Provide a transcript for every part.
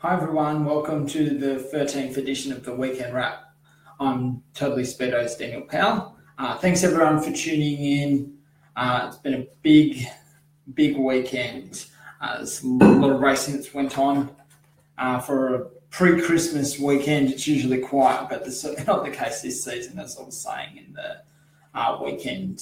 Hi everyone, welcome to the 13th edition of the Weekend Wrap. I'm Totally Speedo's Daniel Powell. Thanks everyone for tuning in. It's been a big weekend. There's a lot of racing that's went on. For a pre-Christmas weekend, it's usually quiet, but that's certainly not the case this season, as I was saying in the weekend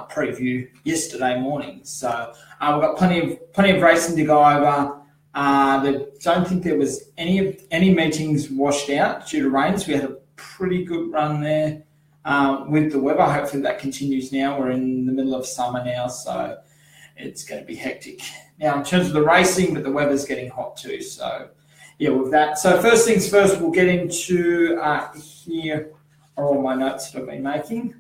preview yesterday morning. So we've got plenty of racing to go over. I don't think there was any meetings washed out due to rains. We had a pretty good run there with the weather. Hopefully that continues now. We're in the middle of summer now, so it's going to be hectic. Now, in terms of the racing, but the weather's getting hot too. So, yeah, with that. So first things first, we'll get into here are all my notes that I've been making.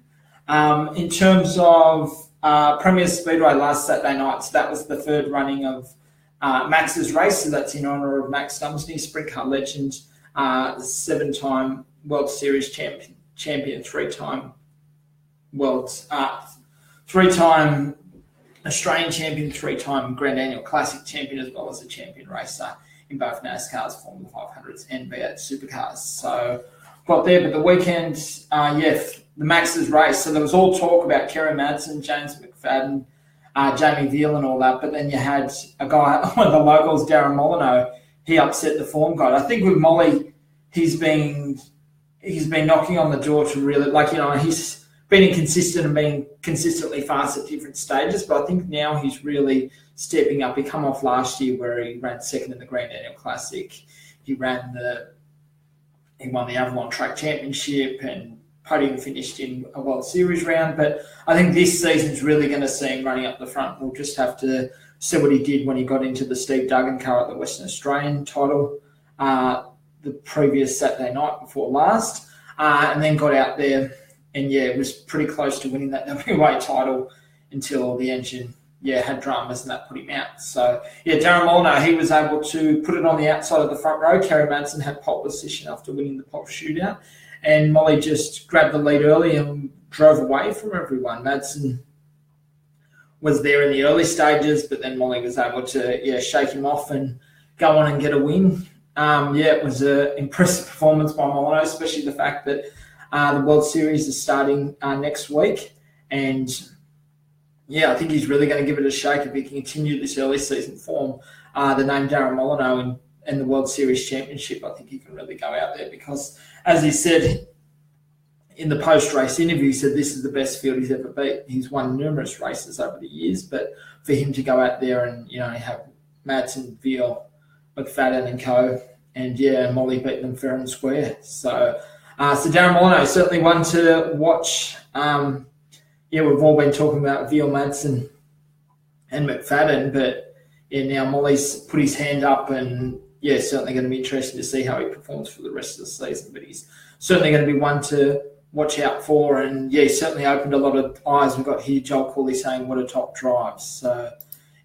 In terms of Premier Speedway last Saturday night, so that was the third running of Max's race, so that's in honour of Max Dumsney, sprint car legend, 7-time World Series champion, three-time Australian champion, three-time Grand Annual Classic champion, as well as a champion racer in both NASCAR's Formula 500s and V8 supercars. So got there, but the weekend, the Max's race. So there was all talk about Kerry Madsen, James McFadden, Jamie Veal and all that, but then you had a guy, one of the locals, Darren Molyneux. He upset the form guide. I think with Molly, he's been knocking on the door to really, he's been inconsistent and being consistently fast at different stages, but I think now he's really stepping up. He come off last year where he ran second in the Grand Annual Classic. He won the Avalon Track Championship and podium finished in a World Series round, but I think this season's really going to see him running up the front. We'll just have to see what he did when he got into the Steve Duggan car at the Western Australian title the previous Saturday night before last, and then got out there and, was pretty close to winning that WA title until the engine, had dramas and that put him out. So, Darren Molyneux, he was able to put it on the outside of the front row. Kerry Madsen had pole position after winning the pole shootout. And Molly just grabbed the lead early and drove away from everyone. Madsen was there in the early stages, but then Molly was able to shake him off and go on and get a win. It was an impressive performance by Molyneux, especially the fact that the World Series is starting next week. And, I think he's really going to give it a shake if he can continue this early season form. The name Darren Molyneux and the World Series Championship, I think he can really go out there because, as he said in the post-race interview, he said this is the best field he's ever beat. He's won numerous races over the years, but for him to go out there and, have Madsen, Veal, McFadden and co, and, Molly beat them fair and square. So Darren Molyneux, certainly one to watch. We've all been talking about Veal, Madsen and McFadden, but, now Molly's put his hand up and, certainly going to be interesting to see how he performs for the rest of the season. But he's certainly going to be one to watch out for. And, he's certainly opened a lot of eyes. We've got here Joel Cooley saying, what a top drive. So,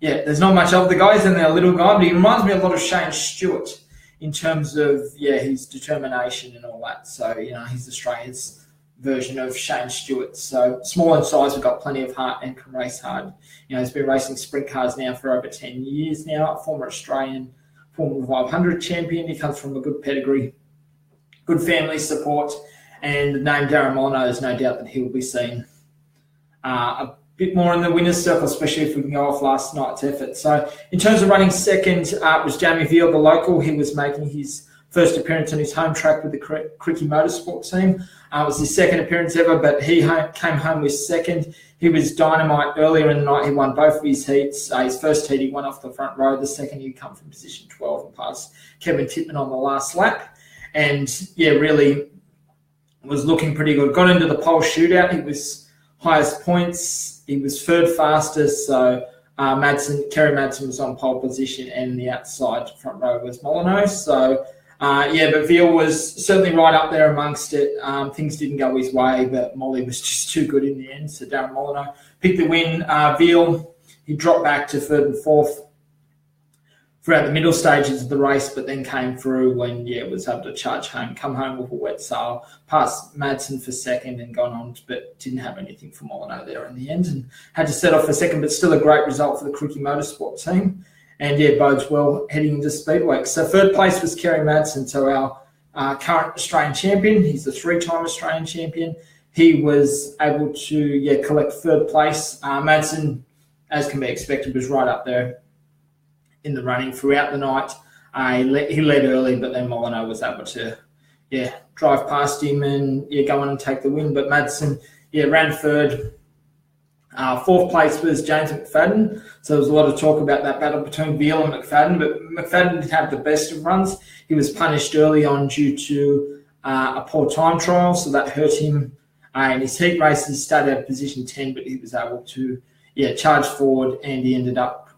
there's not much of the guys in there, little guy, but he reminds me a lot of Shane Stewart in terms of, his determination and all that. So, he's Australia's version of Shane Stewart. So small in size, we've got plenty of heart and can race hard. He's been racing sprint cars now for over 10 years now, a former Australian Formula 500 champion. He comes from a good pedigree, good family support, and the name Darren Molyneux, there's no doubt that he will be seen a bit more in the winner's circle, especially if we can go off last night's effort. So in terms of running second, was Jamie Veal, the local. He was making his first appearance on his home track with the Cricky Motorsport team. It was his second appearance ever, but he came home with second. He was dynamite earlier in the night. He won both of his heats. His first heat, he won off the front row. The second, he come from position 12 and passed Kevin Tittman on the last lap. And, really was looking pretty good. Got into the pole shootout. He was highest points. He was third fastest. So Kerry Madsen was on pole position, and the outside front row was Molyneux. So, but Veal was certainly right up there amongst it. Things didn't go his way, but Molly was just too good in the end. So Darren Molyneux picked the win. Veal, he dropped back to third and fourth throughout the middle stages of the race, but then came through when, was able to charge home, come home with a wet sail, passed Madsen for second and gone on, but didn't have anything for Molyneux there in the end and had to set off for second, but still a great result for the Cricky Motorsport team. and yeah, bodes well heading into Speedway. So third place was Kerry Madsen, so our current Australian champion. He's a 3-time Australian champion. He was able to collect third place. Madsen, as can be expected, was right up there in the running throughout the night. He led early, but then Molyneux was able to drive past him and go on and take the win. But Madsen ran third. Fourth place was James McFadden. So there was a lot of talk about that battle between Veal and McFadden, but McFadden didn't have the best of runs. He was punished early on due to a poor time trial, so that hurt him. In his heat race, he started at position 10, but he was able to charge forward, and he ended up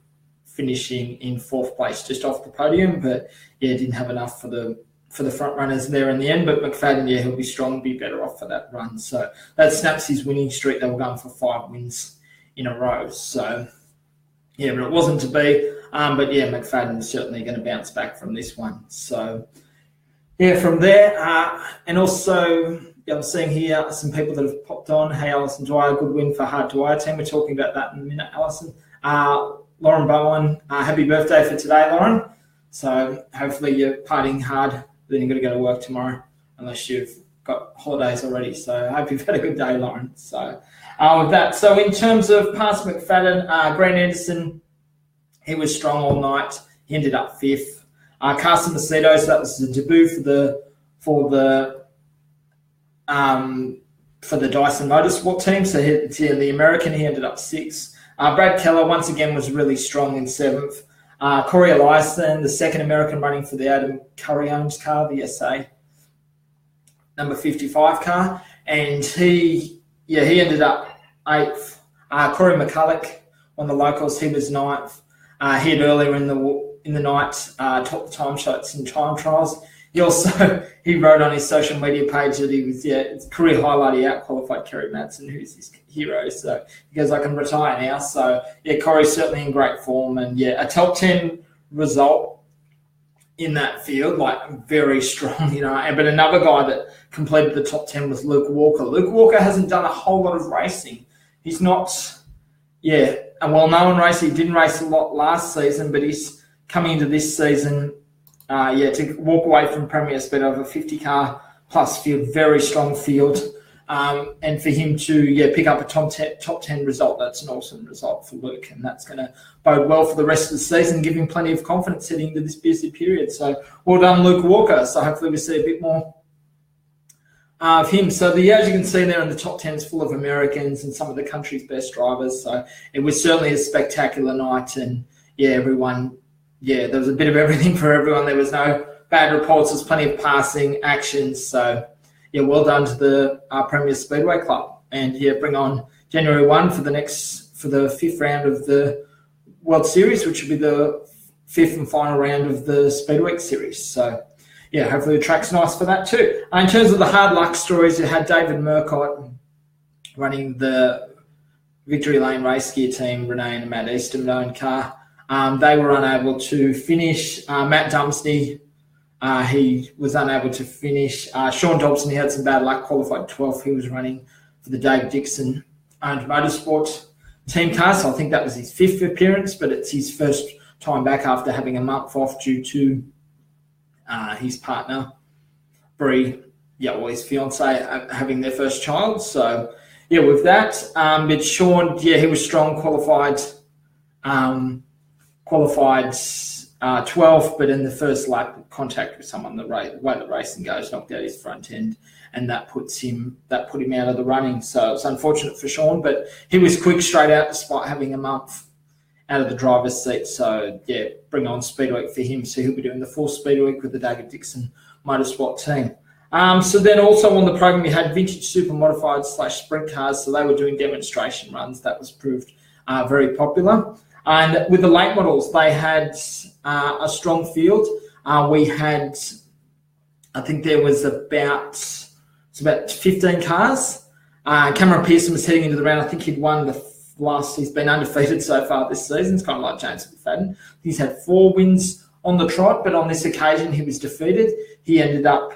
finishing in fourth place, just off the podium. But didn't have enough for the front runners there in the end. But McFadden, he'll be strong, be better off for that run. So that snaps his winning streak. They were going for 5 wins in a row. So but it wasn't to be. But McFadden is certainly going to bounce back from this one. So from there, and also I'm seeing here some people that have popped on. Hey, Alison Dwyer, good win for Hard Dwyer team. We're talking about that in a minute, Alison. Lauren Bowen, happy birthday for today, Lauren. So hopefully you're partying hard. Then you've got to go to work tomorrow, unless you've got holidays already. So I hope you've had a good day, Lauren. So with that, so in terms of past McFadden, Grant Anderson, he was strong all night. He ended up 5th. Carson Macedo, so that was the debut for the Dyson Motorsport team. So the American, he ended up 6th. Brad Keller once again was really strong in 7th. Corey Eliasson, the second American running for the Adam Curry-owns car, the SA number 55 car, and he ended up 8th. Corey McCulloch on the locals, he was 9th. He had earlier in the night topped the time shots and time trials. He wrote on his social media page that he was career highlight. He out-qualified Kerry Madsen, who's his hero. So he goes, I can retire now. So Corey's certainly in great form, and a top 10 result in that field, like very strong, But another guy that completed the top 10 was Luke Walker. Luke Walker hasn't done a whole lot of racing. He's not, a well-known racer. He didn't race a lot last season, but he's coming into this season. To walk away from Premier Speed over 50-car plus field, very strong field. And for him to pick up a top 10 result, that's an awesome result for Luke. And that's going to bode well for the rest of the season, give him plenty of confidence heading into this busy period. So well done, Luke Walker. So hopefully we see a bit more of him. So as you can see there in the top 10 is full of Americans and some of the country's best drivers. So it was certainly a spectacular night. And everyone... there was a bit of everything for everyone. There was no bad reports. There's plenty of passing actions. So, well done to the Premier Speedway Club. And, bring on January 1 for the 5th round of the World Series, which will be the 5th and final round of the Speedway Series. So, hopefully the track's nice for that too. In terms of the hard luck stories, you had David Murcott running the Victory Lane race gear team, Renee and Matt Easton-owned car. They were unable to finish. Matt Dumsney, he was unable to finish. Sean Dobson, he had some bad luck, qualified 12th. He was running for the Dave Dixon owned motorsport team car. So I think that was his 5th appearance, but it's his first time back after having a month off due to his partner, Bree, his fiance, having their first child. So, with that. But Sean, he was strong, qualified 12th, but in the first lap, contact with someone, the way the racing goes, knocked out his front end, and that put him out of the running. So it's unfortunate for Sean, but he was quick straight out despite having a month out of the driver's seat. So bring on Speed Week for him. So he'll be doing the full Speed Week with the David Dixon Motorsport team. So then also on the program, you had vintage super modified / sprint cars. So they were doing demonstration runs. That was proved very popular. And with the late models, they had a strong field. We had, I think there was about 15 cars. Cameron Pearson was heading into the round. I think he'd won he's been undefeated so far this season. It's kind of like James McFadden. He's had 4 wins on the trot, but on this occasion he was defeated. He ended up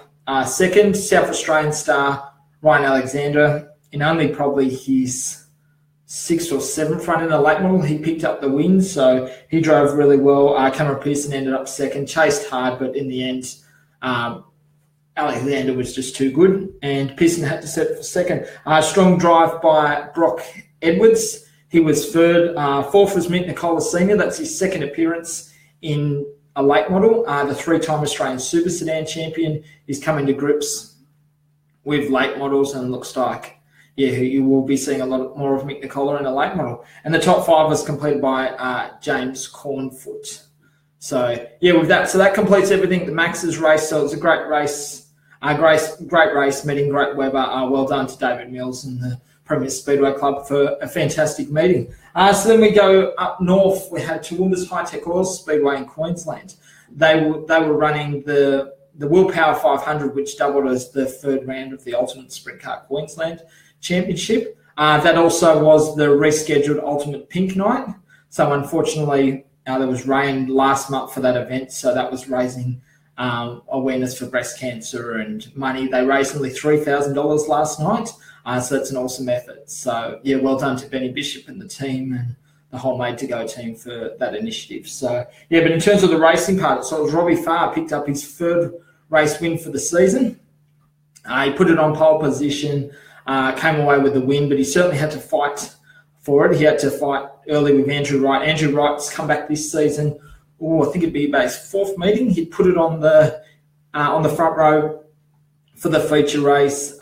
second. South Australian star Ryan Alexander, in only probably his sixth or seventh run in the late model. He picked up the win, so he drove really well. Cameron Pearson ended up second, chased hard, but in the end, Alexander was just too good, and Pearson had to set for second. Strong drive by Brock Edwards. He was third. Fourth was Mick Nicola Sr. That's his second appearance in a late model. The three-time Australian Super Sedan champion is coming to grips with late models, and looks like, you will be seeing a lot more of Mick Nicola in a late model. And the top five was completed by James Cornfoot. So, with that. So that completes everything. The Max's race. So it was a great race. Great race, meeting great Weber. Well done to David Mills and the Premier Speedway Club for a fantastic meeting. So then we go up north. We had Toowoomba's High Tech Oil Speedway in Queensland. They were running the Willpower 500, which doubled as the third round of the Ultimate Sprint Car Queensland Championship. That also was the rescheduled Ultimate Pink Night. So unfortunately, there was rain last month for that event, so that was raising awareness for breast cancer and money. They raised nearly $3,000 last night, so that's an awesome effort. So, well done to Benny Bishop and the team and the whole Made to Go team for that initiative. So, but in terms of the racing part, so it was Robbie Farr picked up his third race win for the season. He put it on pole position, came away with the win, but he certainly had to fight for it. He had to fight early with Andrew Wright. Andrew Wright's come back this season. I think it'd be his fourth meeting. He put it on the front row for the feature race.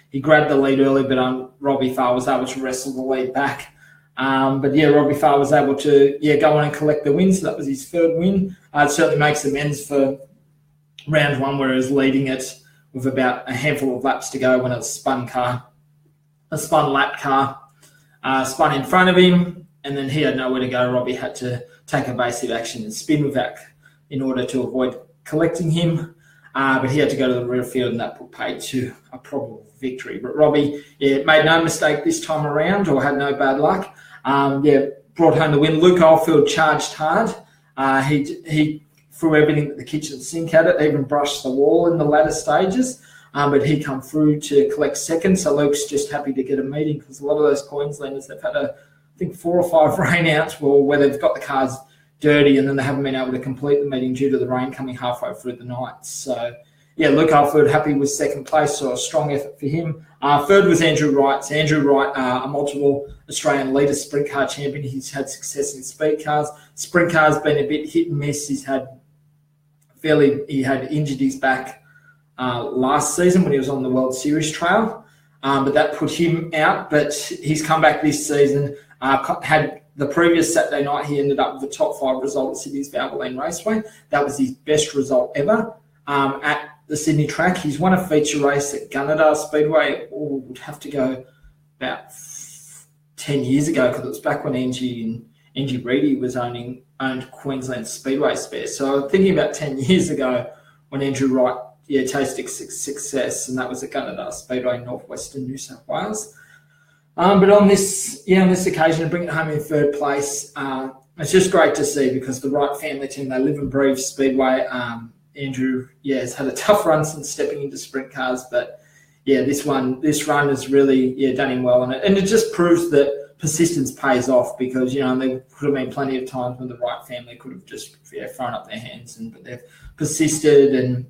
He grabbed the lead early, but Robbie Farr was able to wrestle the lead back. Robbie Farr was able to go on and collect the win. So that was his third win. It certainly makes amends for round one, where he was leading it with about a handful of laps to go when a spun lap car spun in front of him, and then he had nowhere to go. Robbie had to take evasive action and spin with that in order to avoid collecting him. But he had to go to the rear field, and that put paid to a probable victory. But Robbie made no mistake this time around, or had no bad luck. Brought home the win. Luke Oldfield charged hard. He threw everything at the kitchen sink at it, even brushed the wall in the latter stages. But he come through to collect second. So Luke's just happy to get a meeting, because a lot of those Queenslanders, they've had I think 4 or 5 rainouts where they've got the cars dirty, and then they haven't been able to complete the meeting due to the rain coming halfway through the night. So, Luke Alford happy with second place, so a strong effort for him. Third was Andrew Wright. So Andrew Wright, a multiple Australian leader sprint car champion. He's had success in speed cars. Sprint cars been a bit hit and miss. He had injured his back last season when he was on the World Series trail, but that put him out. But he's come back this season. Had the previous Saturday night, he ended up with the top 5 result at Sydney's Valvoline Raceway. That was his best result ever at the Sydney track. He's won a feature race at Gunnedah Speedway. Would have to go about 10 years ago, because it was back when Angie Reedy was owned Queensland Speedway Spare. So thinking about 10 years ago when Andrew Wright tasted success, and that was at Gunnedah Speedway in northwestern New South Wales. But on this occasion, to bring it home in third place, it's just great to see, because the Wright family team, they live and breathe Speedway. Andrew, has had a tough run since stepping into sprint cars, but this run has really done him well, and it just proves that persistence pays off, because there could have been plenty of times when the Wright family could have just thrown up their hands, but they've persisted, and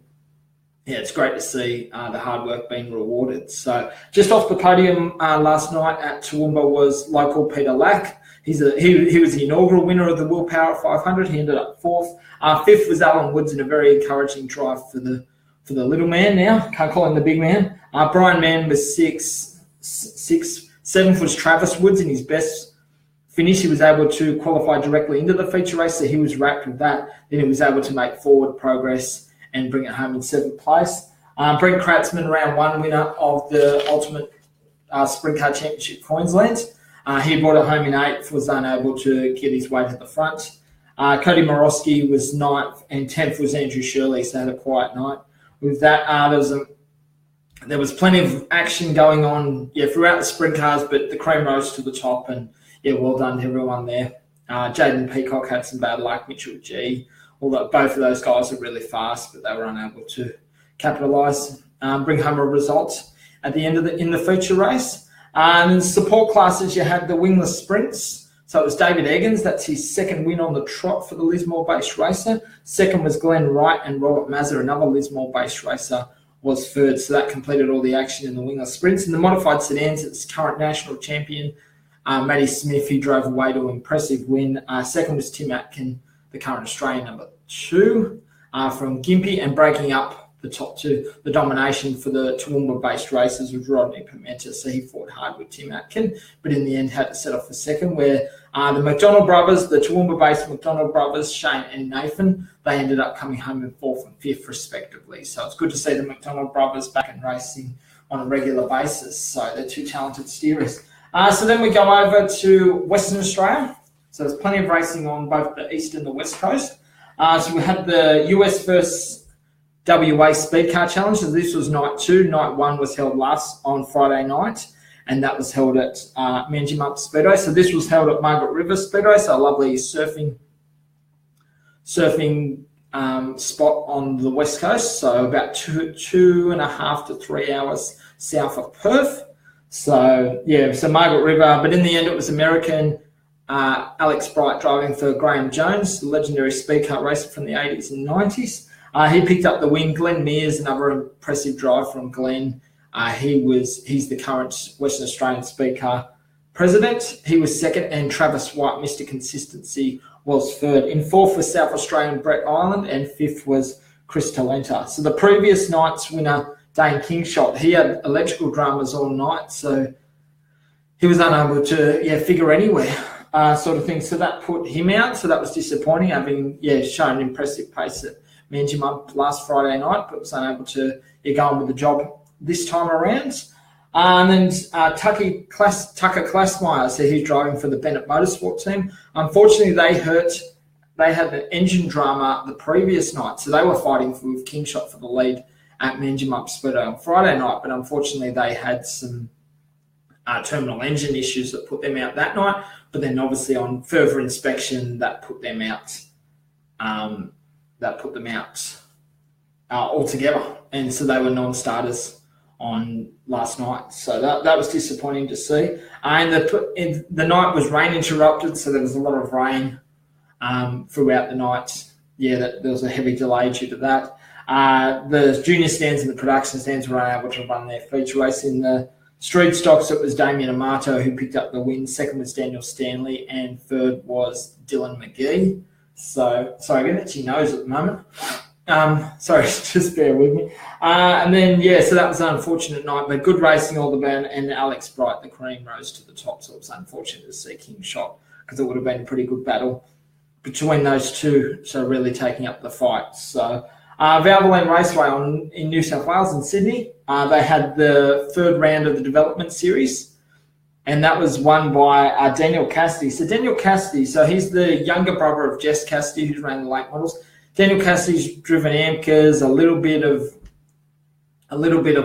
it's great to see the hard work being rewarded. So just off the podium last night at Toowoomba was local Peter Lack. He was the inaugural winner of the Willpower 500. He ended up 4th. 5th was Alan Woods in a very encouraging drive for the little man now. Can't call him the big man. Brian Mann was 6th. 7th was Travis Woods in his best finish. He was able to qualify directly into the feature race, so he was wrapped with that. Then he was able to make forward progress and bring it home in 7th place. Brent Kratzmann, round 1 winner of the Ultimate Sprint Car Championship Queensland. He brought it home in 8th, was unable to get his way to the front. Cody Morosky was 9th, and 10th was Andrew Shirley, so had a quiet night. With that, there was plenty of action going on throughout the sprint cars, but the cream rose to the top, and well done to everyone there. Jaden Peacock had some bad luck, Mitchell G. Although both of those guys are really fast, but they were unable to capitalise, bring home a result at the end of in the feature race. Support classes, you had the wingless sprints. So it was David Eggins. That's his second win on the trot for the Lismore-based racer. Second was Glenn Wright, and Robert Mazza, another Lismore-based racer, was third. So that completed all the action in the wingless sprints. In the modified sedans, it's current national champion, Matty Smith, who drove away to an impressive win. Second was Tim Atkin, the current Australian number 2 from Gympie, and breaking up the top 2. The domination for the Toowoomba-based races was Rodney Pimenta, so he fought hard with Tim Atkin, but in the end had to set off for second, where the McDonald brothers, the Toowoomba-based McDonald brothers, Shane and Nathan, they ended up coming home in 4th and 5th respectively. So it's good to see the McDonald brothers back in racing on a regular basis. So they're 2 talented steerers. So then we go over to Western Australia. So there's plenty of racing on both the east and the west coast. So we had the US versus WA Speed Car Challenge. So this was night 2. Night 1 was held on Friday night, and that was held at Manjimup Speedway. So this was held at Margaret River Speedway, so a lovely surfing spot on the west coast. So about 2.5 to 3 hours south of Perth. So yeah, so Margaret River, but in the end it was American Alex Bright driving for Graham Jones, the legendary speed car racer from the 80s and 90s. He picked up the win. Glenn Mears, another impressive drive from Glenn. He's the current Western Australian speed car president. He was second, and Travis White, Mr. Consistency, was third. In 4th was South Australian Brett Ireland, and 5th was Chris Talenta. So the previous night's winner, Dane Kingshot, he had electrical dramas all night, so he was unable to figure anywhere sort of thing. So that put him out. So that was disappointing, having shown impressive pace at Manjimup last Friday night, but was unable to go on with the job this time around. And then Tucker Klassmeyer, so he's driving for the Bennett Motorsport team. Unfortunately, they had an engine drama the previous night, so they were fighting with Kingshot for the lead at Manjimup Speedway on Friday night, but unfortunately they had some terminal engine issues that put them out that night. But then obviously on further inspection, that put them out. Altogether, and so they were non-starters on last night. So that was disappointing to see. And the night was rain interrupted, so there was a lot of rain throughout the night. There was a heavy delay due to that. The junior stands and the production stands were unable to run their feature race. In the street stocks, it was Damien Amato who picked up the win. Second was Daniel Stanley, and third was Dylan McGee. So, sorry, I get itchy nose at the moment. Sorry, just bear with me. And then, so that was an unfortunate night, but good racing all the way, and Alex Bright, the cream, rose to the top. So it was unfortunate to see Kingshot, because it would have been a pretty good battle between those two, so really taking up the fight. So Valvoline Raceway in New South Wales and Sydney, they had the third round of the development series, and that was won by Daniel Cassidy. So Daniel Cassidy, so he's the younger brother of Jess Cassidy, who's ran the late models. Daniel Cassidy's driven AMCAs, a little bit of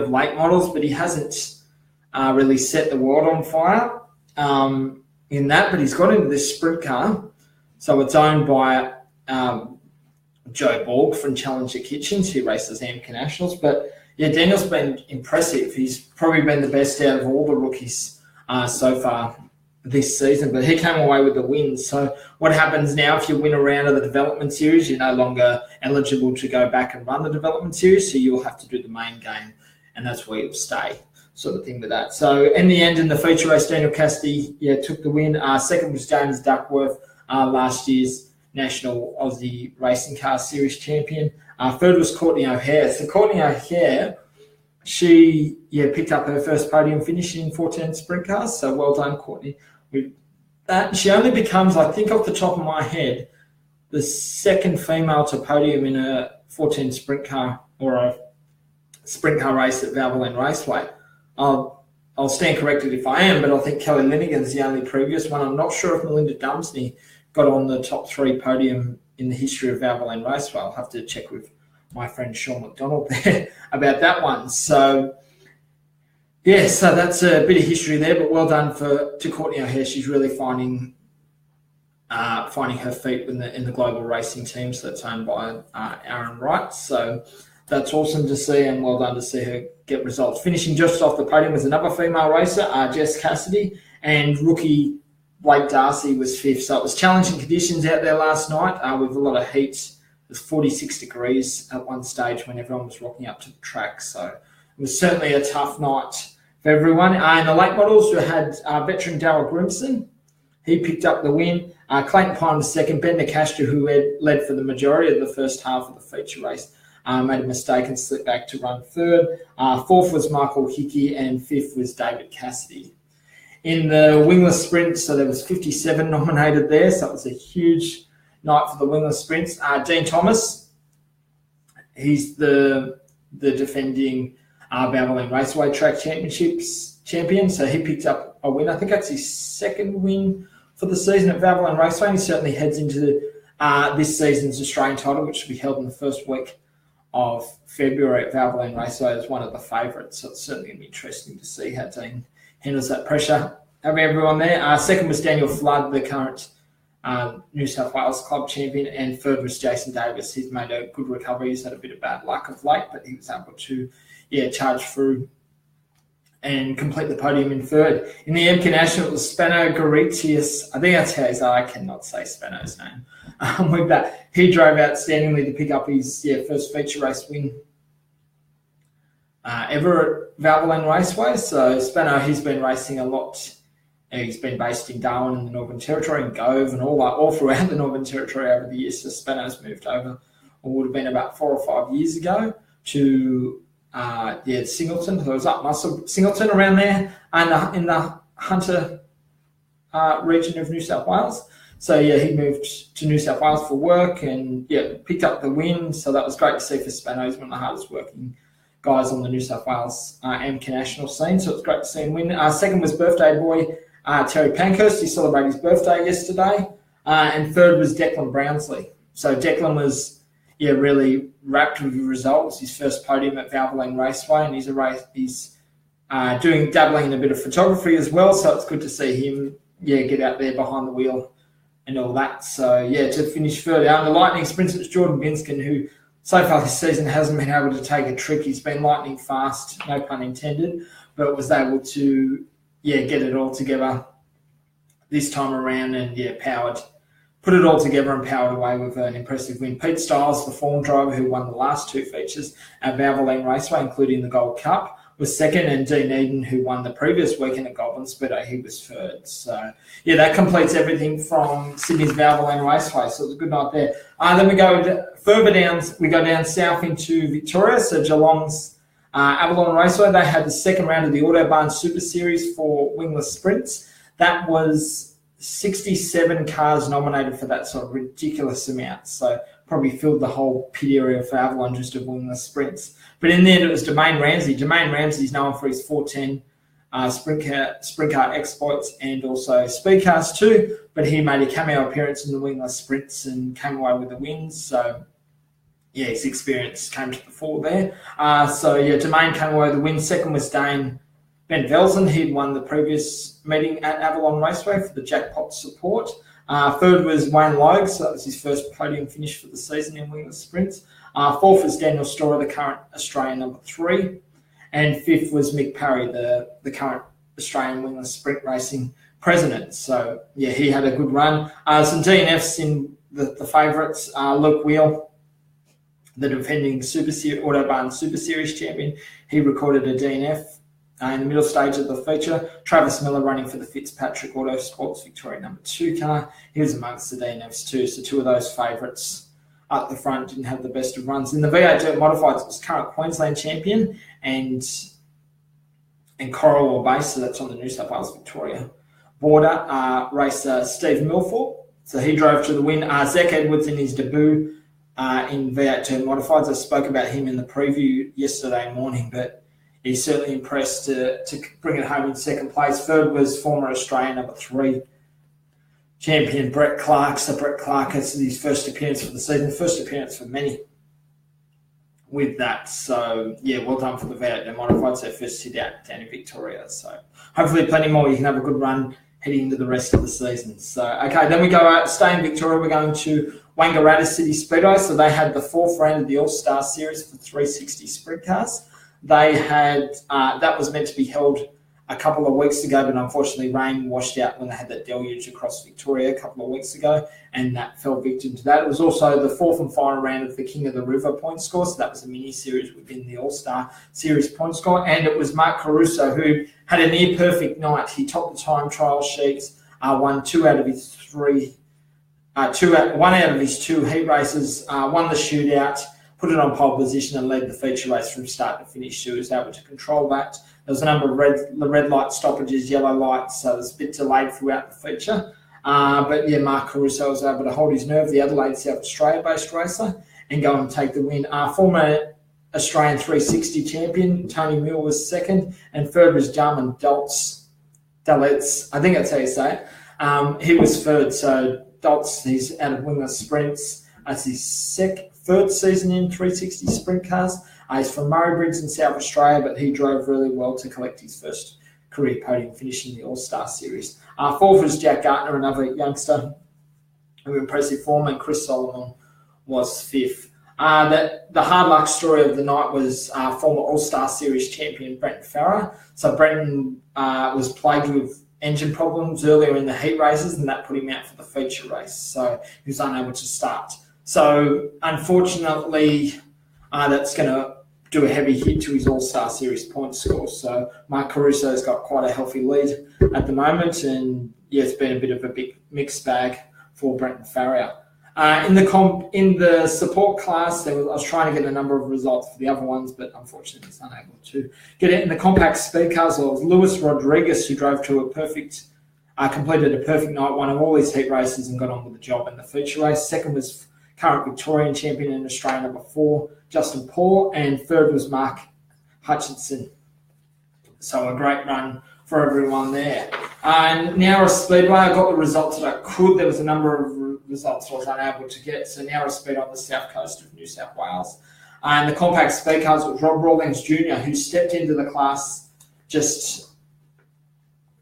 late models, but he hasn't really set the world on fire in that. But he's got into this sprint car, so it's owned by Joe Borg from Challenger Kitchens, who races AMCA Nationals. But Daniel's been impressive. He's probably been the best out of all the rookies so far this season, but he came away with the win. So what happens now, if you win a round of the development series, you're no longer eligible to go back and run the development series, so you'll have to do the main game, and that's where you'll stay, sort of thing with that. So in the end, in the feature race, Daniel Cassidy took the win. Second was James Duckworth, last year's National Aussie Racing Car Series champion. Third was Courtney O'Hare. So Courtney O'Hare, she picked up her first podium finish in 14 sprint cars, so well done, Courtney. With that, she only becomes, I think off the top of my head, the second female to podium in a 14 sprint car or a sprint car race at Valvoline Raceway. I'll stand corrected if I am, but I think Kelly Linigan's the only previous one. I'm not sure if Melinda Dumsney got on the top 3 podium in the history of Valvoline Raceway. I'll have to check with my friend Sean McDonald there about that one. So, so that's a bit of history there, but well done to Courtney O'Hare. She's really finding her feet in the global racing team, so that's owned by Aaron Wright. So That's awesome to see, and well done to see her get results. Finishing just off the podium was another female racer, Jess Cassidy, and rookie Blake Darcy was fifth. So it was challenging conditions out there last night with a lot of heat. It was 46 degrees at one stage when everyone was rocking up to the track. So it was certainly a tough night for everyone. In the late models, we had veteran Darryl Grimson. He picked up the win. Clayton Pine was second. Ben Nicastro, who led for the majority of the first half of the feature race, made a mistake and slipped back to run third. Fourth was Michael Hickey, and fifth was David Cassidy. In the wingless sprint, so there was 57 nominated there, so it was a huge night for the wingless sprints. Dean Thomas, he's the defending Valvoline Raceway Track Championships champion, so he picked up a win. I think that's his second win for the season at Valvoline Raceway. He certainly heads into this season's Australian title, which will be held in the first week of February at Valvoline Raceway, as one of the favourites. So it's certainly going to be interesting to see how Dean handles that pressure of everyone there. Second was Daniel Flood, the current New South Wales Club champion, and third was Jason Davis. He's made a good recovery. He's had a bit of bad luck of late, but he was able to charge through and complete the podium in third. In the MK National, it was Spano Garitius. I think that's how he's. I cannot say Spano's name. With that, he drove outstandingly to pick up his first feature race win ever at Valvoline Raceway. So Spano, he's been racing a lot. He's been based in Darwin in the Northern Territory, and Gove, and all throughout the Northern Territory over the years. So Spano's moved over, or would have been about 4 or 5 years ago, to Singleton. So it was up Muscle Singleton around there, and in the Hunter region of New South Wales. So he moved to New South Wales for work and picked up the win. So that was great to see for Spano. He's one of the hardest working guys on the New South Wales MK National scene. So it's great to see him win. Second was birthday boy Terry Pankhurst. He celebrated his birthday yesterday. And third was Declan Brownsley. So Declan was really wrapped with the result. It was his first podium at Valvoline Raceway, and he's dabbling in a bit of photography as well. So it's good to see him get out there behind the wheel and all that. So, to finish further down the lightning sprints, it was Jordan Binskin, who so far this season hasn't been able to take a trick. He's been lightning fast, no pun intended, but was able to, get it all together this time around and, put it all together and powered away with an impressive win. Pete Stiles, the form driver who won the last two features at Valvoline Raceway, including the Gold Cup, was second, and Dean Eden, who won the previous weekend at Goulburn Speedway, he was third. So, that completes everything from Sydney's Valvoline Raceway. So it was a good night there. Then we go further down. We go down south into Victoria. So Geelong's Avalon Raceway, they had the second round of the Autobahn Super Series for wingless sprints. That was 67 cars nominated for that sort of ridiculous amount. So probably filled the whole pit area for Avalon just of wingless sprints. But in the end, it was Jermaine Ramsey. Jermaine Ramsey's known for his 410 sprint car exploits and also speed cars too. But he made a cameo appearance in the wingless sprints and came away with the wins. So, his experience came to the fore there. Jermaine came away with the win. Second was Ben Velzen. He'd won the previous meeting at Avalon Raceway for the jackpot support. Third was Wayne Logue, so that was his first podium finish for the season in wingless sprints. Fourth was Daniel Storer, the current Australian number 3. And fifth was Mick Parry, the current Australian wingless sprint racing president. So, he had a good run. Some DNFs in the favourites. Luke Wheel, the defending Autobahn Super Series champion, he recorded a DNF in the middle stage of the feature. Travis Miller running for the Fitzpatrick Autosports Victoria number 2 car. He was amongst the DNFs too. So two of those favourites up the front didn't have the best of runs. In the V8 Dirt Modifieds, it was current Queensland champion and Coral Base, so that's on the New South Wales Victoria border, racer Steve Milford. So he drove to the win. Zach Edwards in his debut in V8 Dirt Modifieds. I spoke about him in the preview yesterday morning, but he's certainly impressed to bring it home in second place. Third was former Australian number 3 champion Brett Clark. So Brett Clark has his first appearance for the season, first appearance for many with that. So, well done for the V8 Modifieds, their first hit out down in Victoria. So hopefully plenty more. You can have a good run heading into the rest of the season. So, okay, then we go out, stay in Victoria. We're going to Wangaratta City Speedway. So they had the 4th round of the All-Star Series for 360 sprint cars. They had, that was meant to be held a couple of weeks ago, but unfortunately rain washed out when they had that deluge across Victoria a couple of weeks ago, and that fell victim to that. It was also the 4th and final round of the King of the River point score, so that was a mini-series within the All-Star Series point score, and it was Mark Caruso who had a near-perfect night. He topped the time trial sheets, won one out of his 2 heat races, won the shootout, put it on pole position and led the feature race from start to finish. He was able to control that. There was a number of red light stoppages, yellow lights, so it was a bit delayed throughout the feature. But yeah, Mark Caruso was able to hold his nerve, the Adelaide, South Australia-based racer, and go and take the win. Former Australian 360 champion, Tony Mill, was second, and third was Jarman Daltz, I think that's how you say it. He was third, so Daltz, he's out of wingless sprints. That's his third season in 360 sprint cars. He's from Murray Briggs in South Australia, but he drove really well to collect his first career podium, finishing the All-Star Series. Fourth was Jack Gardner, another youngster of impressive form, and Chris Solomon was fifth. The hard luck story of the night was former All-Star Series champion Brenton Farrer. So Brenton was plagued with engine problems earlier in the heat races, and that put him out for the feature race. So he was unable to start. So unfortunately, that's going to do a heavy hit to his All-Star Series point score. So Mark Caruso's got quite a healthy lead at the moment, and yeah, it's been a bit of a big mixed bag for Brenton Farrier. In the support class, I was trying to get a number of results for the other ones, but unfortunately I was unable to get it. In the compact speed cars, it was Luis Rodriguez who drove to completed a perfect night, won all his heat races and got on with the job in the feature race. Second was current Victorian champion in Australia, number 4, Justin Paul, and third was Mark Hutchinson. So a great run for everyone there. And Nowra Speedway, I got the results that I could. There was a number of results I was unable to get. So Nowra Speed on the south coast of New South Wales. And the compact speed cars was Rob Rawlings Jr., who stepped into the class just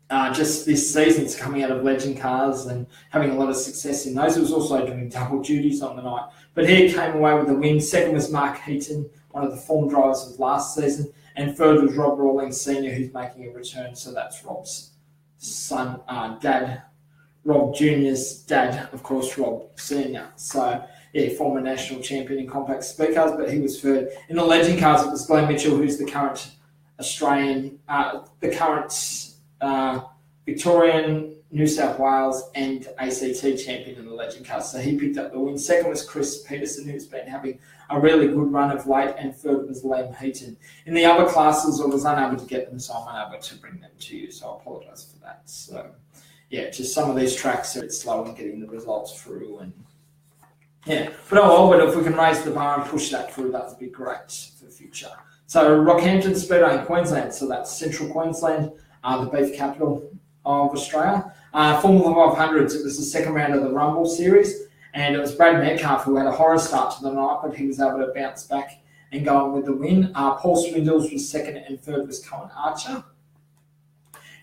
this season. It's coming out of Legend Cars and having a lot of success in those. He was also doing double duties on the night. But he came away with the win. Second was Mark Heaton, one of the form drivers of last season. And third was Rob Rawlings Sr., who's making a return. So that's Rob's son, dad. Rob Jr.'s dad, of course, Rob Sr. So, yeah, former national champion in compact speed cars, but he was third. In the Legend Cars, it was Glenn Mitchell, who's the current Victorian, New South Wales and ACT champion in the Legend Cars. So he picked up the win. Second was Chris Peterson, who's been having a really good run of late, and third was Liam Heaton. In the other classes, I was unable to get them, so I'm unable to bring them to you, so I apologise for that. So, yeah, just some of these tracks are a bit slow in getting the results through, and yeah. But if we can raise the bar and push that through, that would be great for the future. So Rockhampton Speedway in Queensland, so that's central Queensland, the beef capital of Australia. Formula 500s, it was the second round of the Rumble Series, and it was Brad Metcalf who had a horror start to the night, but he was able to bounce back and go on with the win. Paul Swindles was second, and third was Cohen Archer.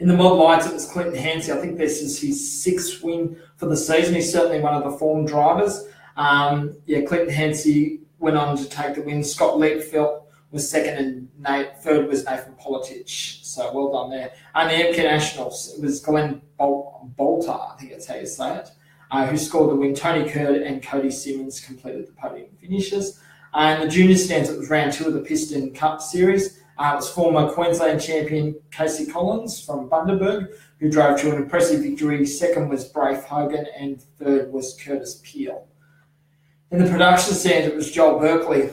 In the mod lights, it was Clinton Hansey. I think this is his 6th win for the season. He's certainly one of the form drivers. Clinton Hansey went on to take the win. Scott Leitfeld was second, and third was Nathan Politich. So well done there. And the MK Nationals, it was Glenn Bolter, I think that's how you say it, who scored the win. Tony Curd and Cody Simmons completed the podium finishes. And the junior stands, it was round 2 of the Piston Cup Series. It was former Queensland champion Casey Collins from Bundaberg, who drove to an impressive victory. Second was Braith Hogan, and third was Curtis Peel. In the production stands, it was Joel Berkeley,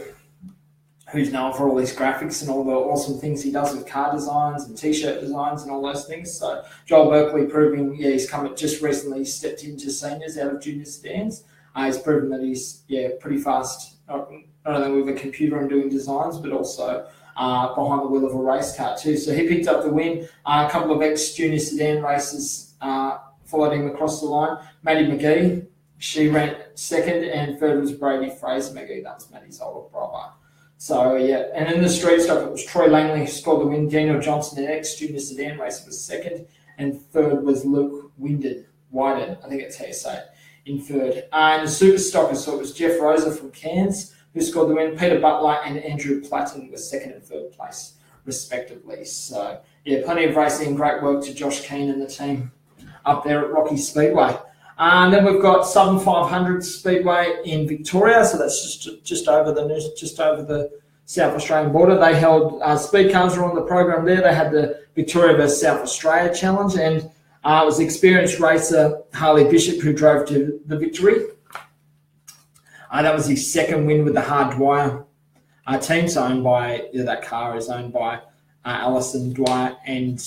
who's known for all his graphics and all the awesome things he does with car designs and T-shirt designs and all those things. So Joel Berkeley proving, he's just recently stepped into seniors out of junior stands. He's proven that he's, pretty fast, not only with a computer and doing designs, but also behind the wheel of a race car too. So he picked up the win. A couple of ex-junior sedan races followed him across the line. Maddie McGee, she ran second, and third was Brady Fraser McGee. That was Maddie's older brother. So, yeah, and in the street stuff, it was Troy Langley who scored the win. Daniel Johnson, an ex-junior sedan racer, was second, and third was Luke Wyden, I think that's how you say it. in third. And the super stockers, so it was Jeff Rosa from Cairns who scored the win. Peter Butler and Andrew Platten were second and third place, respectively. So, yeah, plenty of racing. Great work to Josh Keane and the team up there at Rocky Speedway. And then we've got Southern 500 Speedway in Victoria, so that's just over the South Australian border. They held speed cars were on the program there. They had the Victoria versus South Australia challenge, and it was experienced racer Harley Bishop who drove to the victory. That was his second win with the Hardwire team. So that car is owned by Alison Dwyer and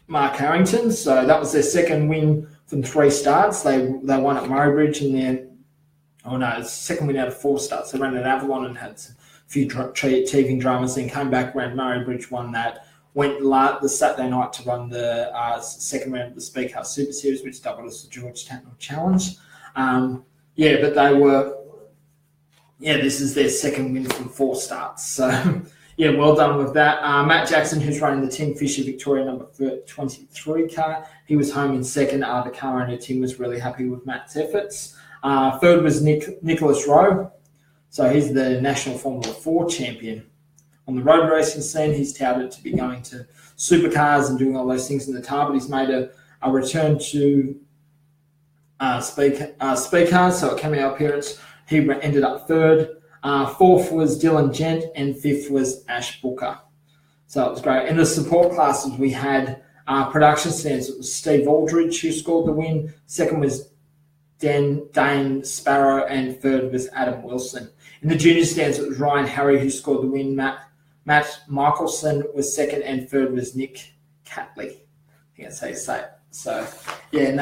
Mark Harrington. So that was their second win from 3 starts. They won at Murray Bridge second win out of 4 starts. They ran at Avalon and had a few teething dramas, then came back, ran Murray Bridge, won that. Went the Saturday night to run the second round of the Speed Car Super Series, which doubled as the Georgetown Challenge. This is their second win from 4 starts. So, yeah, well done with that. Matt Jackson, who's running the Tim Fisher Victoria number 23 car, he was home in second. The car owner Tim was really happy with Matt's efforts. Third was Nicholas Rowe. So he's the National Formula 4 champion. On the road racing scene, he's touted to be going to supercars and doing all those things in the car, but he's made a return to speed cars, so a cameo appearance. He ended up third. Fourth was Dylan Gent, and fifth was Ash Booker. So it was great. In the support classes, we had production stands. It was Steve Aldridge who scored the win. Second was Dane Sparrow, and third was Adam Wilson. In the junior stands, it was Ryan Harry who scored the win. Matt Michelson was second, and third was Nick Catley. I think that's how you say it. So, yeah,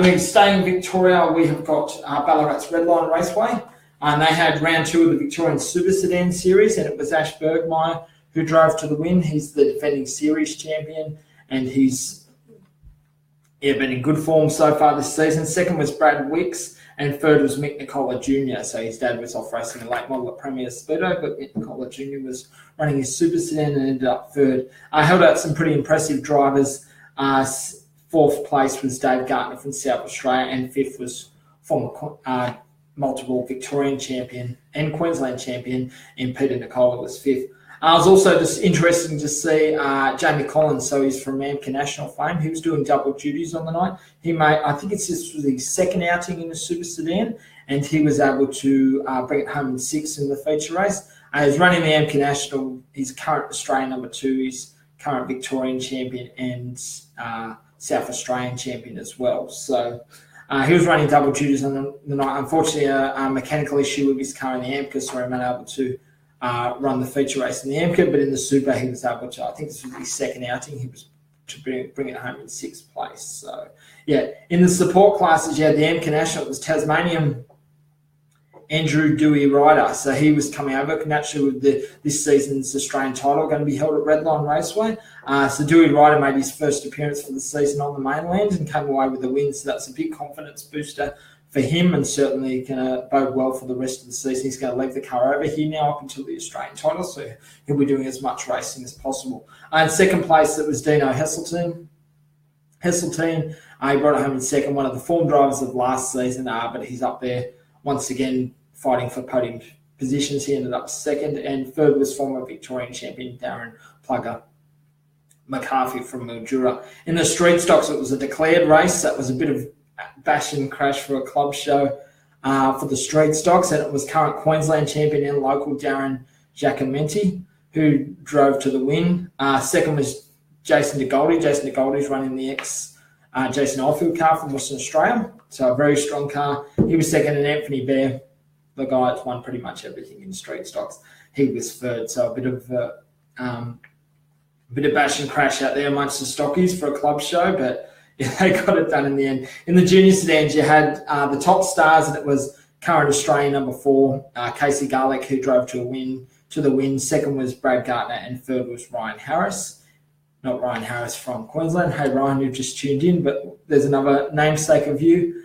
then staying in Victoria, we have got Ballarat's Redline Raceway. And they had round 2 of the Victorian Super Sedan Series, and it was Ash Bergmeyer who drove to the win. He's the defending series champion, and he's been in good form so far this season. Second was Brad Wicks, and third was Mick Nicola Jr. So his dad was off racing a late model at Premier Speedo, but Mick Nicola Jr. was running his Super Sedan and ended up third. Held out some pretty impressive drivers. Fourth place was Dave Gartner from South Australia, and fifth was former multiple Victorian champion and Queensland champion in Peter Nicola was fifth. It was also just interesting to see Jamie Collins, so he's from Amca National fame. He was doing double duties on the night. I think this was his second outing in the Super Sedan, and he was able to bring it home in 6th in the feature race. He's running the Amca National. He's current Australian number 2. He's current Victorian champion and South Australian champion as well. So he was running double duties on the night. Unfortunately, a mechanical issue with his car in the AMCA, so he was unable to run the feature race in the AMCA, but in the Super, he was able to. I think this was his second outing. He was to bring it home in 6th place. So, yeah, in the support classes, you had the AMCA National. It was Tasmanian Andrew Dewey Ryder. So he was coming over. Naturally, with this season's Australian title going to be held at Redline Raceway. So Dewey Ryder made his first appearance for the season on the mainland and came away with a win. So that's a big confidence booster for him, and certainly going to bode well for the rest of the season. He's going to leave the car over here now up until the Australian title, so he'll be doing as much racing as possible. In second place, it was Dino Heseltine. He brought it home in second, one of the form drivers of last season, but he's up there once again fighting for podium positions. He ended up second, and third was former Victorian champion Darren Plugger McCarthy from Mildura. In the street stocks, it was a declared race. That was a bit of bash and crash for a club show for the street stocks, and it was current Queensland champion and local Darren Giacomenti who drove to the win. Second was Jason DeGoldie. Jason DeGoldie's running the Jason Oldfield car from Western Australia, so a very strong car. He was second, and Anthony Bear, the guy that's won pretty much everything in street stocks, he was third. So a bit of bash and crash out there amongst the stockies for a club show, but yeah, they got it done in the end. In the junior sedans, you had the top stars, and it was current Australian number 4, Casey Garlick, who drove to the win. Second was Brad Gartner, and third was Ryan Harris. Not Ryan Harris from Queensland. Hey, Ryan, you've just tuned in, but there's another namesake of you.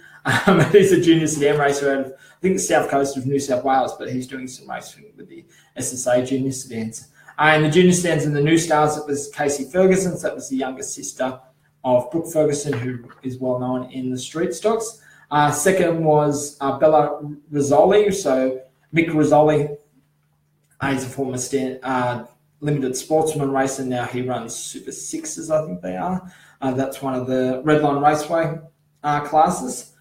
He's a junior sedan racer out of, I think, the south coast of New South Wales, but he's doing some racing with the SSA junior sedans. In the junior sedans and the new stars, it was Casey Ferguson. So that was the younger sister of Brooke Ferguson, who is well known in the street stocks. Second was Bella Rizzoli. So Mick Rizzoli, he's a former limited sportsman racer. Now he runs Super Sixes, I think they are. That's one of the Redline Raceway classes.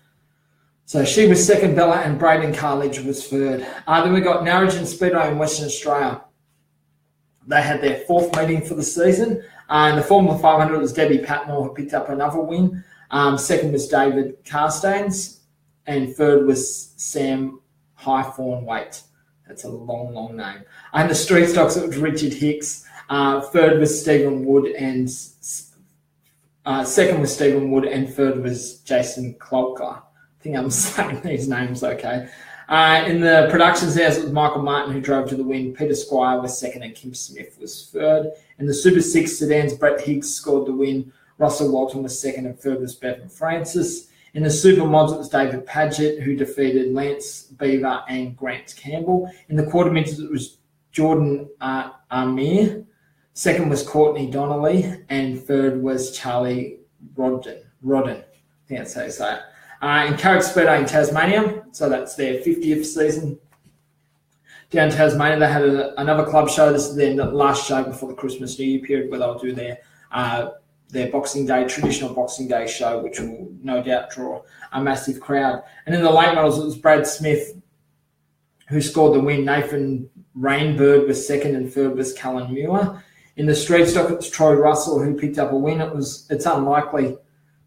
So she was second, Bella, and Braden Carledge was third. Then we got Narrogin Speedway in Western Australia. They had their fourth meeting for the season. In the Formula 500, it was Debbie Patmore who picked up another win. Second was David Carstains, and third was Sam Highthornwaite. That's a long, long name. And the street stocks, it was Richard Hicks. Third was Stephen Wood, and second was Stephen Wood, and third was Jason Klopka. I think I'm saying these names okay. In the production house, it was Michael Martin who drove to the win. Peter Squire was second, and Kim Smith was third. In the Super 6 sedans, Brett Higgs scored the win. Russell Walton was second, and third was Bevan Francis. In the Super Mods, it was David Paget who defeated Lance Beaver and Grant Campbell. In the quarter midgets, it was Jordan Amir. Second was Courtney Donnelly, and third was Charlie Rodden. I think that's how you say it. In Carrick Speedway in Tasmania, so that's their 50th season. Down in Tasmania, they had another club show. This is their last show before the Christmas New Year period, where they'll do their Boxing Day, traditional Boxing Day show, which will no doubt draw a massive crowd. And in the late models, it was Brad Smith who scored the win. Nathan Rainbird was second, and third was Callan Muir. In the street stock, it was Troy Russell who picked up a win. It's unlikely.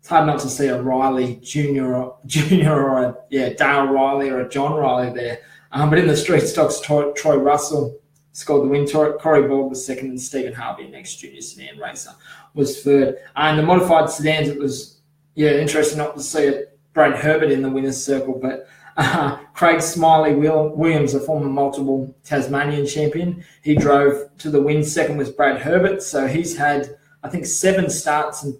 It's hard not to see a Riley Junior or Dale Riley or a John Riley there. But in the street stocks, Troy Russell scored the win. Corey Ball was second, and Stephen Harvey, next junior sedan racer, was third. In the modified sedans, it was interesting not to see Brad Herbert in the winner's circle, but Craig Smiley Williams, a former multiple Tasmanian champion, he drove to the win. Second was Brad Herbert. So he's had, I think, 7 starts, and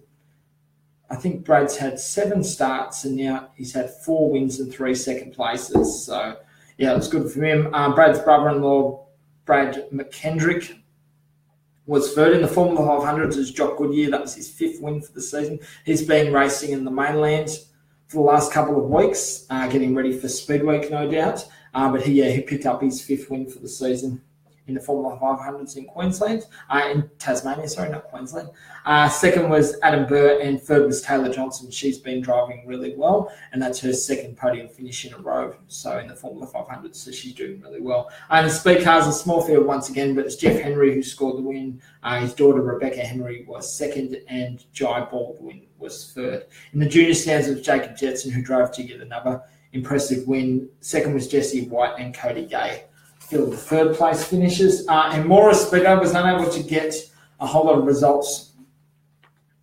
I think Brad's had 7 starts, and now he's had 4 wins and 3 second places. So, yeah, it was good for him. Brad's brother-in-law, Brad McKendrick, was third. In the Formula 500s is Jock Goodyear. That was his 5th win for the season. He's been racing in the mainland for the last couple of weeks, getting ready for Speedway, no doubt. But he picked up his 5th win for the season in the Formula 500s in Queensland, in Tasmania, not Queensland. Second was Adam Burr, and third was Taylor Johnson. She's been driving really well, and that's her 2nd podium finish in a row. So in the Formula 500s, so she's doing really well. And the speed cars, a small field once again, but it's Jeff Henry who scored the win. His daughter Rebecca Henry was second, and Jai Baldwin was third. In the junior stands, it was Jacob Jetson who drove to get another impressive win. Second was Jesse White, and Cody Gay filled the 3rd place finishes. And Morris Speedway was unable to get a whole lot of results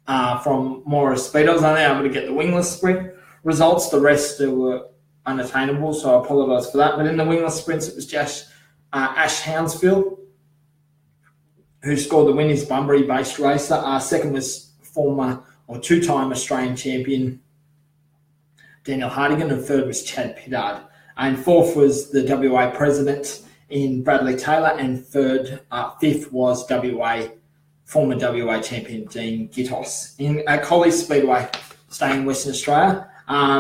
from Morris Speedway. I was only able to get the wingless sprint results. The rest were unattainable, so I apologise for that. But in the wingless sprints, it was just Ash Hounsfield who scored the win. He's Bunbury-based racer. Second was former or 2-time Australian champion Daniel Hardigan, and third was Chad Pittard. And fourth was the WA president in Bradley Taylor, and fifth was former WA champion Dean Gittos. At Collie Speedway, staying in Western Australia.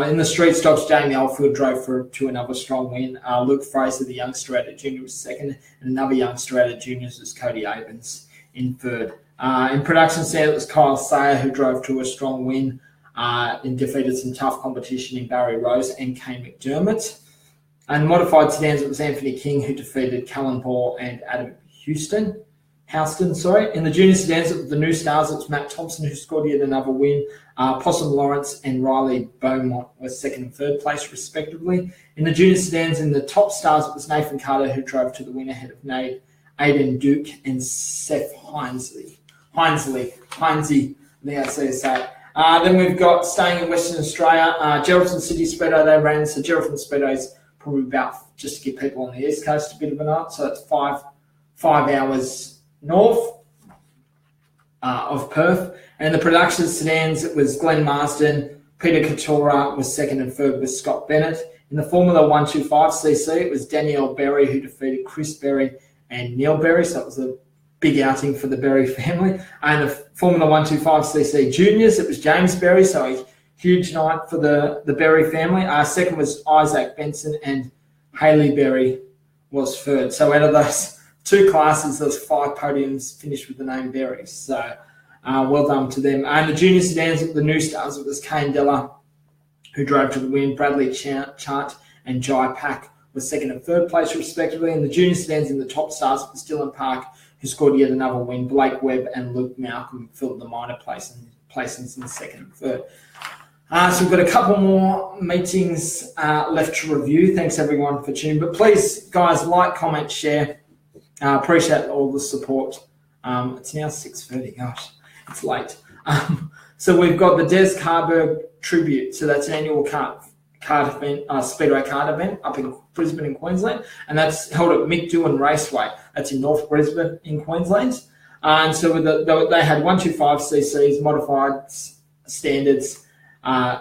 In the street stocks, Jamie Alfield drove to another strong win. Luke Fraser, the youngster out of junior, was second, and another youngster out of juniors was Cody Avens in third. In production stand, it was Kyle Sayer who drove to a strong win and defeated some tough competition in Barry Rose and Kane McDermott. And modified sedans, it was Anthony King who defeated Callan Paul and Adam Houston. In the junior sedans, it was the new stars. It was Matt Thompson who scored yet another win. Possum Lawrence and Riley Beaumont were 2nd and 3rd place, respectively. In the junior sedans, in the top stars, it was Nathan Carter who drove to the win ahead of Aidan Duke and Seth Heinsley. I think that's how you say it. Then we've got, staying in Western Australia, Geraldton City Speedway they ran. So Geraldton Speedway's probably about, just to give people on the East Coast a bit of an answer, so it's 5 hours north of Perth. And the production sedans, it was Glenn Marsden, Peter Katora was 2nd, and 3rd was Scott Bennett. In the Formula 125cc, it was Danielle Berry who defeated Chris Berry and Neil Berry, so it was a big outing for the Berry family. And the Formula 125cc juniors, it was James Berry, so huge night for the Berry family. Second was Isaac Benson, and Haley Berry was third. So out of those two classes, those 5 podiums finished with the name Berry. So well done to them. And the junior sedans, the new stars, it was Kane Della, who drove to the win. Bradley Chart and Jai Pack was second and third place respectively. And the junior sedans in the top stars, it was Dylan Park, who scored yet another win. Blake Webb and Luke Malcolm filled the minor placings in the second and third. So we've got a couple more meetings left to review. Thanks everyone for tuning. But please, guys, like, comment, share. Appreciate all the support. It's now 6:30. Gosh, it's late. So we've got the Des Carberg Tribute. So that's an annual kart event, Speedway kart event up in Brisbane in Queensland. And that's held at Mick Doohan Raceway. That's in North Brisbane in Queensland. And so they had 125 cc's, modified standards,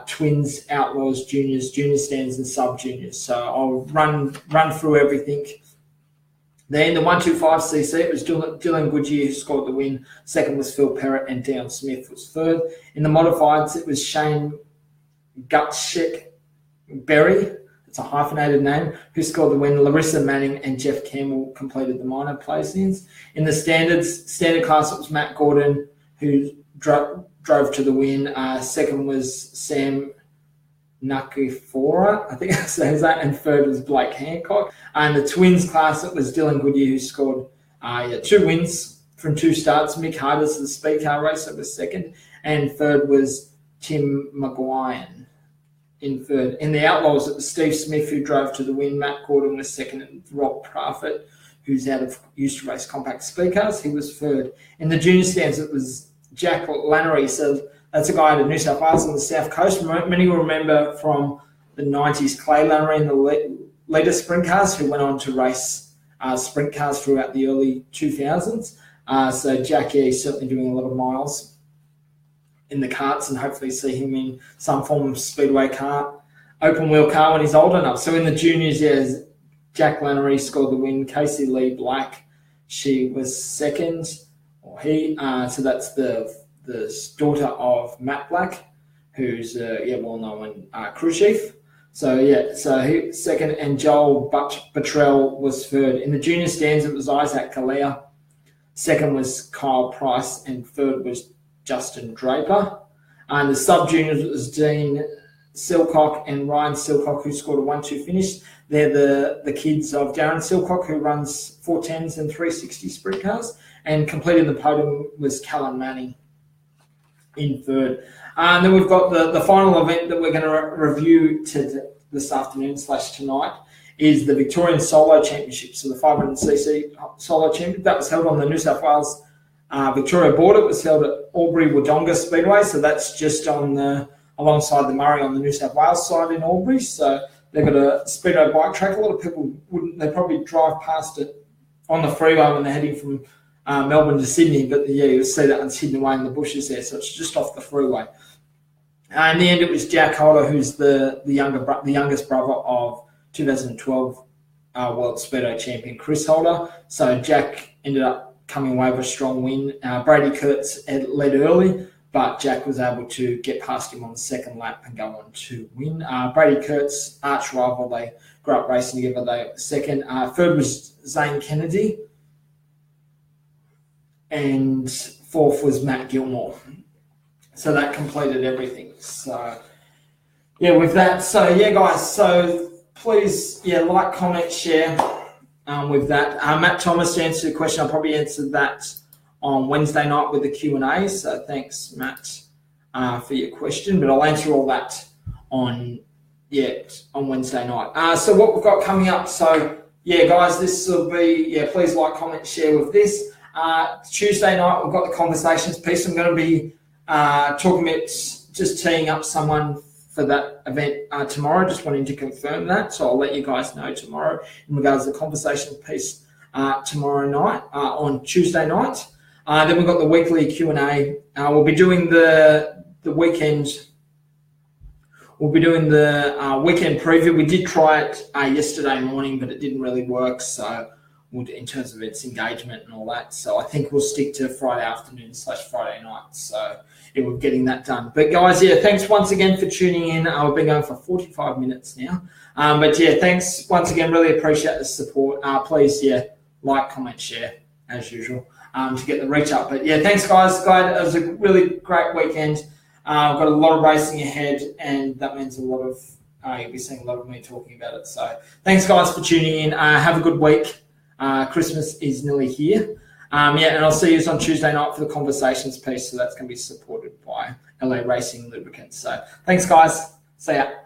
twins, outlaws, juniors, junior stands, and sub juniors. So I'll run through everything. Then the 125cc, it was Dylan Goodyear who scored the win. Second was Phil Perrott, and Dion Smith was third. In the modifieds, it was Shane Gutschek Berry, it's a hyphenated name, who scored the win. Larissa Manning and Jeff Campbell completed the minor placings. In the standard class, it was Matt Gordon who drove to the win. Second was Sam Nakifora, I think that says that, and third was Blake Hancock. And the twins class, it was Dylan Goodyear who scored 2 wins from 2 starts. Mick Hardis, the speed car racer, was second, and third was Tim Maguire in third. In the outlaws, it was Steve Smith who drove to the win. Matt Gordon was second, and Rob Prophet, who's used to race compact speed cars, he was third. In the junior stands, it was Jack Lannery. So that's a guy out of New South Wales on the south coast. Many will remember from the 90s Clay Lannery in the later sprint cars, who went on to race sprint cars throughout the early 2000s. So Jack, he's certainly doing a lot of miles in the karts, and hopefully see him in some form of speedway car, open wheel car when he's old enough. So in the juniors, Jack Lannery scored the win. Casey Lee Black, she was second, or he. So that's the daughter of Matt Black, who's well-known cruise chief. So he second, and Joel Buttrell was third. In the junior stands, it was Isaac Galea. Second was Kyle Price, and third was Justin Draper. And the sub-juniors was Dean Silcock and Ryan Silcock, who scored a 1-2 finish. They're the kids of Darren Silcock, who runs 410s and 360 sprint cars. And completing the podium was Callum Manning in third. And then we've got the final event that we're going to review this afternoon / tonight is the Victorian Solo Championship. So the 500cc Solo Championship, that was held on the New South Wales Victoria border. It was held at Albury Wodonga Speedway. So that's just alongside the Murray on the New South Wales side in Albury. So they've got a speedo bike track. A lot of people they probably drive past it on the freeway when they're heading from Melbourne to Sydney, but you'll see that one's hidden away in the bushes there, so it's just off the freeway. In the end, it was Jack Holder, who's the youngest brother of 2012 World Speedo champion Chris Holder. So Jack ended up coming away with a strong win. Brady Kurtz had led early, but Jack was able to get past him on the second lap and go on to win. Brady Kurtz, arch rival, they grew up racing together. They second. Third was Zane Kennedy. And fourth was Matt Gilmore. So that completed everything. So, with that. So, guys. So, please, like, comment, share with that. Matt Thomas answered the question. I'll probably answer that on Wednesday night with the Q&A. So, thanks, Matt, for your question. But I'll answer all that on Wednesday night. So, what we've got coming up. So, guys, this will be, please like, comment, share with this. Tuesday night, we've got the conversations piece. I'm going to be talking about just teeing up someone for that event tomorrow. Just wanting to confirm that. So I'll let you guys know tomorrow in regards to the conversation piece tomorrow night, on Tuesday night. Then we've got the weekly Q&A. We'll be doing the weekend. We'll be doing the weekend preview. We did try it yesterday morning, but it didn't really work. So in terms of its engagement and all that. So I think we'll stick to Friday afternoon / Friday night. So we're getting that done. But guys, yeah, thanks once again for tuning in. We've been going for 45 minutes now. But yeah, thanks once again. Really appreciate the support. Please, like, comment, share as usual to get the reach up. But yeah, thanks guys. Glad it was a really great weekend. I've got a lot of racing ahead, and that means a lot of you'll be seeing a lot of me talking about it. So thanks guys for tuning in. Have a good week. Christmas is nearly here. And I'll see you on Tuesday night for the conversations piece. So that's going to be supported by LA Racing Lubricants. So thanks, guys. See ya.